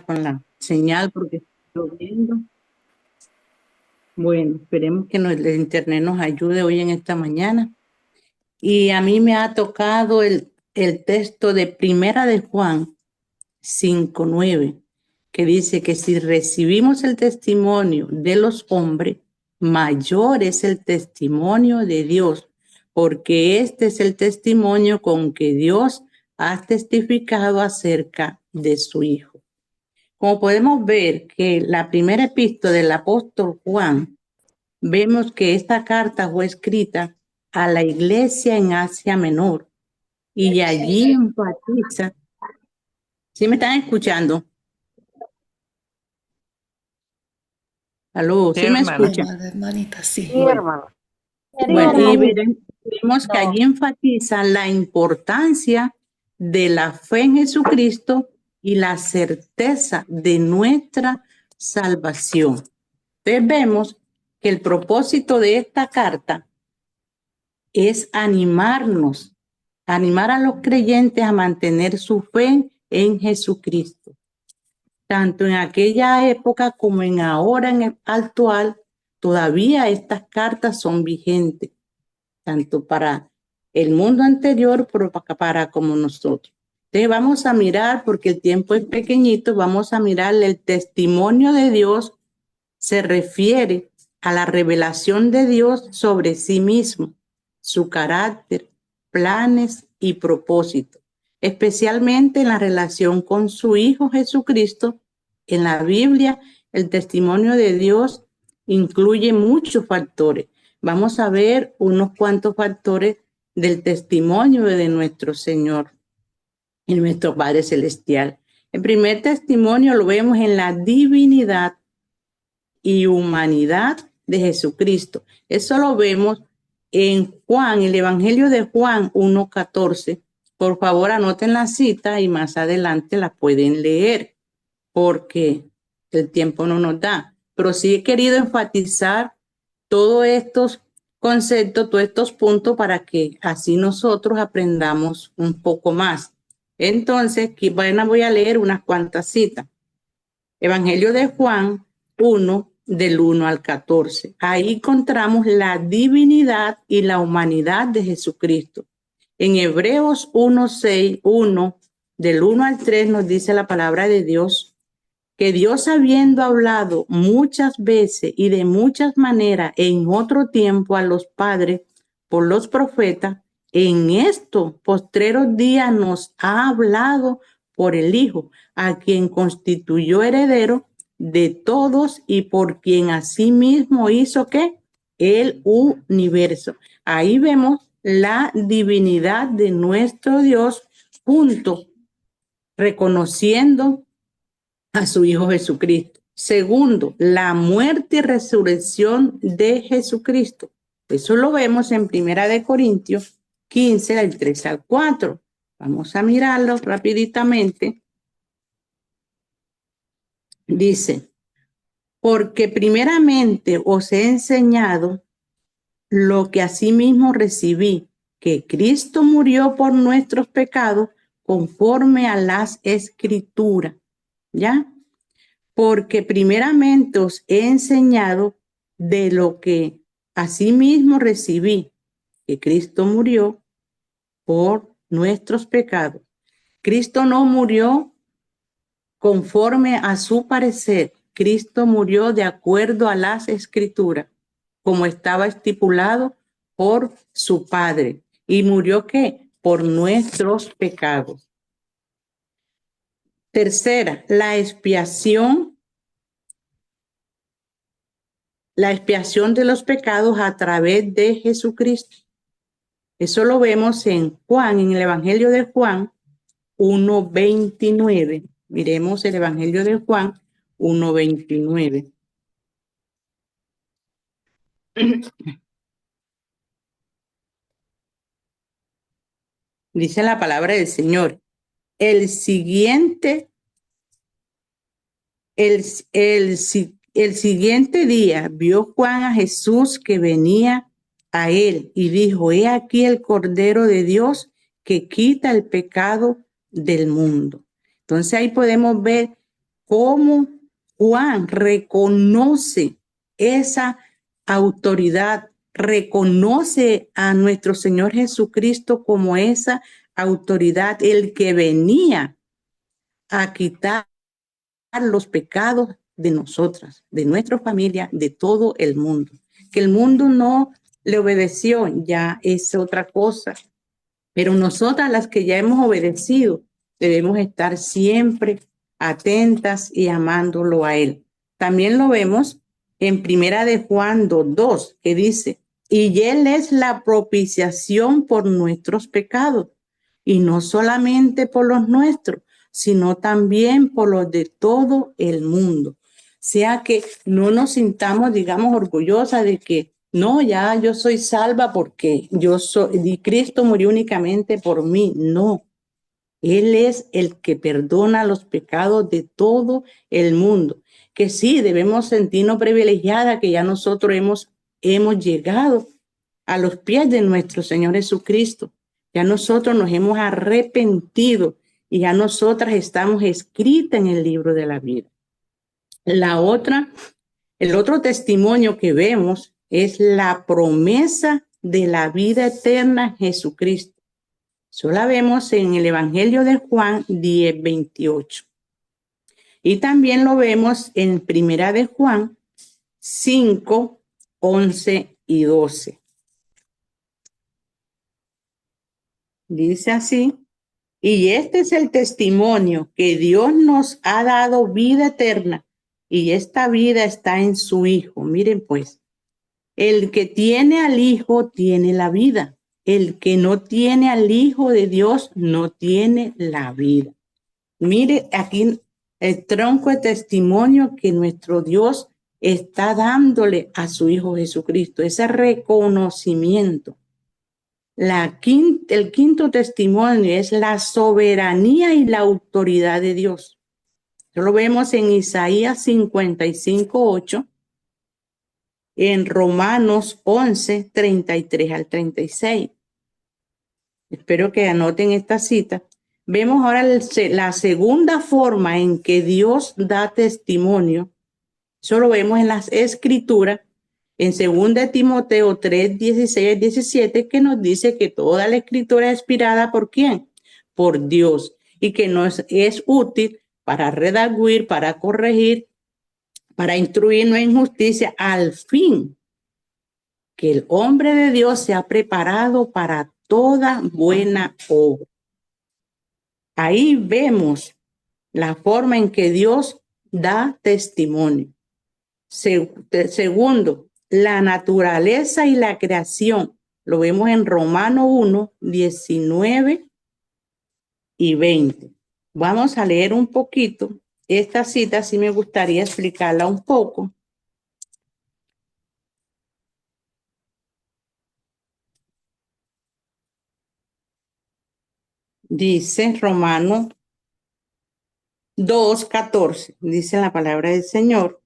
con la señal porque estoy viendo. Bueno, esperemos que el internet nos ayude hoy en esta mañana. Y a mí me ha tocado el texto de Primera de Juan 5:9, que dice que si recibimos el testimonio de los hombres, mayor es el testimonio de Dios, porque este es el testimonio con que Dios ha testificado acerca de su Hijo. Como podemos ver que la primera epístola del apóstol Juan, vemos que esta carta fue escrita a la iglesia en Asia Menor y allí enfatiza. ¿Sí me están escuchando? ¿Aló? Sí, ¿Sí me hermana. escuchan? Hermanita, sí. Sí, hermano. Sí, Bueno, y hermanita. vemos que No, allí enfatiza la importancia de la fe en Jesucristo y la certeza de nuestra salvación. Entonces vemos que el propósito de esta carta es animarnos, animar a los creyentes a mantener su fe en Jesucristo. Tanto en aquella época como en ahora, en el actual, todavía estas cartas son vigentes, tanto para el mundo anterior, pero para como nosotros. Entonces vamos a mirar, porque el tiempo es pequeñito, vamos a mirar el testimonio de Dios. Se refiere a la revelación de Dios sobre sí mismo, su carácter, planes y propósitos, especialmente en la relación con su Hijo Jesucristo. En la Biblia, el testimonio de Dios incluye muchos factores. Vamos a ver unos cuantos factores del testimonio de nuestro Señor y nuestro Padre Celestial. El primer testimonio lo vemos en la divinidad y humanidad de Jesucristo. Eso lo vemos en Juan, el Evangelio de Juan 1:14. Por favor, anoten la cita y más adelante la pueden leer porque el tiempo no nos da. Pero sí he querido enfatizar todos estos conceptos, todos estos puntos para que así nosotros aprendamos un poco más. Entonces, aquí voy a leer unas cuantas citas. Evangelio de Juan 1, del 1 al 14. Ahí encontramos la divinidad y la humanidad de Jesucristo. En Hebreos 1:6, 1, del 1 al 3 nos dice la palabra de Dios que Dios, habiendo hablado muchas veces y de muchas maneras en otro tiempo a los padres por los profetas, en estos postreros días nos ha hablado por el Hijo, a quien constituyó heredero de todos y por quien asimismo hizo ¿qué? El universo. Ahí vemos la divinidad de nuestro Dios junto, reconociendo a su Hijo Jesucristo. Segundo, la muerte y resurrección de Jesucristo. Eso lo vemos en Primera de Corintios 15, del 3 al 4. Vamos a mirarlo rapiditamente. Dice, porque primeramente os he enseñado lo que asimismo recibí, que Cristo murió por nuestros pecados conforme a las Escrituras. ¿Ya? Porque primeramente os he enseñado de lo que asimismo recibí, que Cristo murió por nuestros pecados. Cristo no murió conforme a su parecer. Cristo murió de acuerdo a las Escrituras, como estaba estipulado por su Padre. ¿Y murió qué? Por nuestros pecados. Tercera, la expiación de los pecados a través de Jesucristo. Eso lo vemos en Juan, en el Evangelio de Juan 1:29. Miremos el Evangelio de Juan 1:29. Dice la palabra del Señor. El siguiente día vio Juan a Jesús que venía a él y dijo, he aquí el Cordero de Dios que quita el pecado del mundo. Entonces ahí podemos ver cómo Juan reconoce esa autoridad, reconoce a nuestro Señor Jesucristo como esa autoridad, el que venía a quitar los pecados de nosotras, de nuestra familia, de todo el mundo. Que el mundo no le obedeció, ya es otra cosa. Pero nosotras, las que ya hemos obedecido, debemos estar siempre atentas y amándolo a Él. También lo vemos en Primera de Juan 2:2, que dice, y Él es la propiciación por nuestros pecados, y no solamente por los nuestros, sino también por los de todo el mundo. O sea que no nos sintamos, digamos, orgullosas de que no, ya yo soy salva porque yo soy, y Cristo murió únicamente por mí. No, Él es el que perdona los pecados de todo el mundo. Que sí, debemos sentirnos privilegiadas que ya nosotros hemos llegado a los pies de nuestro Señor Jesucristo. Ya nosotros nos hemos arrepentido y ya nosotras estamos escritas en el libro de la vida. El otro testimonio que vemos es la promesa de la vida eterna en Jesucristo. Eso la vemos en el Evangelio de Juan 10:28. Y también lo vemos en Primera de Juan 5:11 y 12. Dice así, y este es el testimonio que Dios nos ha dado vida eterna, y esta vida está en su Hijo. Miren pues, el que tiene al Hijo tiene la vida. El que no tiene al Hijo de Dios no tiene la vida. Mire aquí el tronco de testimonio que nuestro Dios está dándole a su Hijo Jesucristo, ese reconocimiento. El quinto testimonio es la soberanía y la autoridad de Dios. Esto lo vemos en Isaías 55:8, en Romanos 11:33 al 36. Espero que anoten esta cita. Vemos ahora la segunda forma en que Dios da testimonio. Eso lo vemos en las Escrituras, en 2 Timoteo 3:16-17, que nos dice que toda la Escritura es inspirada ¿por quién? Por Dios, y que nos es útil para redarguir, para corregir, para instruirnos en justicia, al fin que el hombre de Dios se ha preparado para toda buena obra. Ahí vemos la forma en que Dios da testimonio. Segundo, la naturaleza y la creación. Lo vemos en Romanos 1:19 y 20. Vamos a leer un poquito. Esta cita sí me gustaría explicarla un poco. Dice Romanos 2:14, dice la palabra del Señor.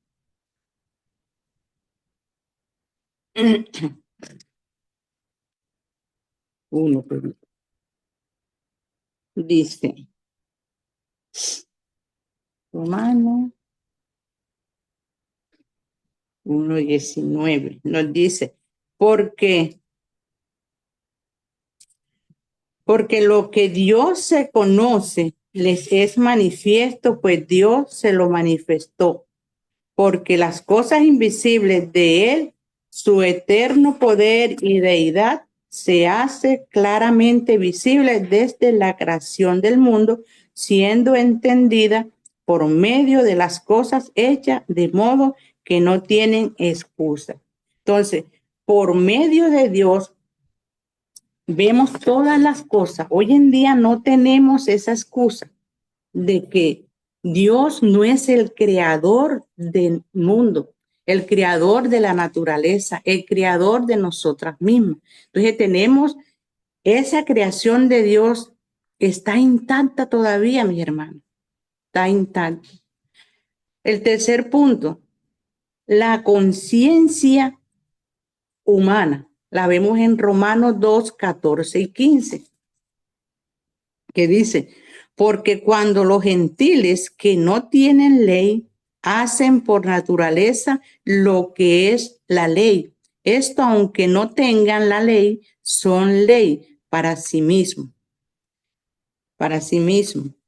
Dice Romanos 1:19, nos dice, porque lo que Dios se conoce les es manifiesto, pues Dios se lo manifestó, porque las cosas invisibles de Él, su eterno poder y deidad, se hace claramente visible desde la creación del mundo, siendo entendida por medio de las cosas hechas, de modo que no tienen excusa. Entonces, por medio de Dios, vemos todas las cosas. Hoy en día no tenemos esa excusa de que Dios no es el creador del mundo, el creador de la naturaleza, el creador de nosotras mismas. Entonces tenemos esa creación de Dios, está intacta todavía, mis hermanos, está intacta. El tercer punto, la conciencia humana. La vemos en Romanos 2:14 y 15, que dice, Porque cuando los gentiles que no tienen ley hacen por naturaleza lo que es la ley, esto aunque no tengan la ley, son ley para sí mismo,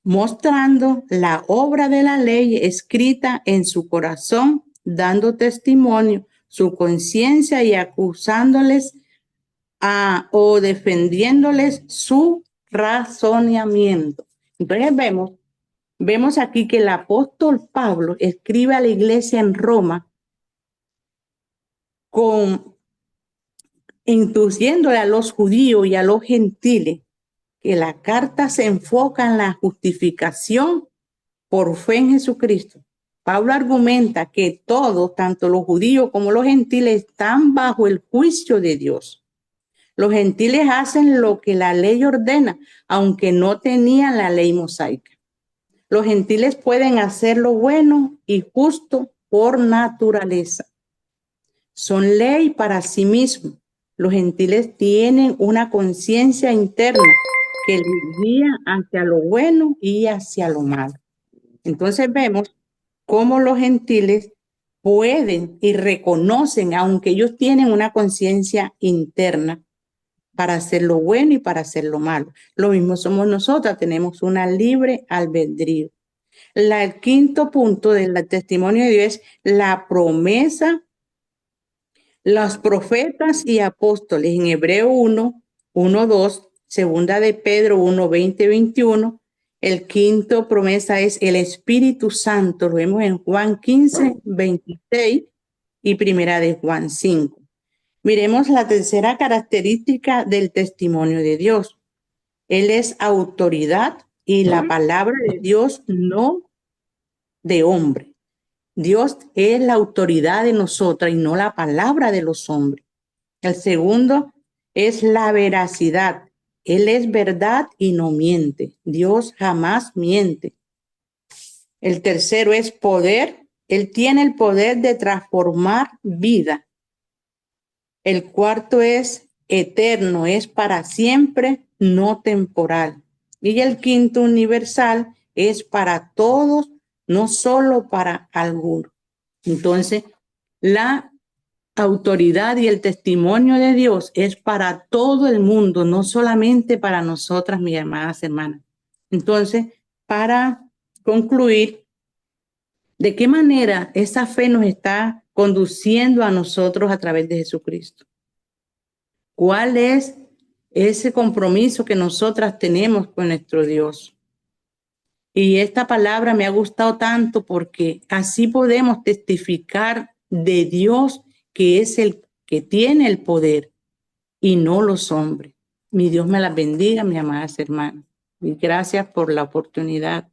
mostrando la obra de la ley escrita en su corazón, dando testimonio su conciencia y acusándoles o defendiéndoles su razonamiento. Entonces vemos aquí que el apóstol Pablo escribe a la iglesia en Roma induciéndole a los judíos y a los gentiles que la carta se enfoca en la justificación por fe en Jesucristo. Pablo argumenta que todos, tanto los judíos como los gentiles, están bajo el juicio de Dios. Los gentiles hacen lo que la ley ordena, aunque no tenían la ley mosaica. Los gentiles pueden hacer lo bueno y justo por naturaleza. Son ley para sí mismos. Los gentiles tienen una conciencia interna que les guía hacia lo bueno y hacia lo malo. Entonces vemos cómo los gentiles pueden y reconocen, aunque ellos tienen una conciencia interna, para hacer lo bueno y para hacer lo malo. Lo mismo somos nosotras, tenemos una libre albedrío. El quinto punto del testimonio de Dios es la promesa. Los profetas y apóstoles en Hebreo 1:2, segunda de Pedro 1:20-21. El quinto promesa es el Espíritu Santo. Lo vemos en Juan 15:26 y primera de Juan 5. Miremos la tercera característica del testimonio de Dios. Él es autoridad y la palabra de Dios, no de hombre. Dios es la autoridad de nosotras y no la palabra de los hombres. El segundo es la veracidad. Él es verdad y no miente. Dios jamás miente. El tercero es poder. Él tiene el poder de transformar vida. El cuarto es eterno, es para siempre, no temporal. Y el quinto, universal, es para todos, no solo para algunos. Entonces, la autoridad y el testimonio de Dios es para todo el mundo, no solamente para nosotras, mis amadas hermanas. Entonces, para concluir, ¿de qué manera esa fe nos está conduciendo a nosotros a través de Jesucristo? ¿Cuál es ese compromiso que nosotras tenemos con nuestro Dios? Y esta palabra me ha gustado tanto porque así podemos testificar de Dios, que es el que tiene el poder y no los hombres. Mi Dios me las bendiga, mis amadas hermanas. Y gracias por la oportunidad.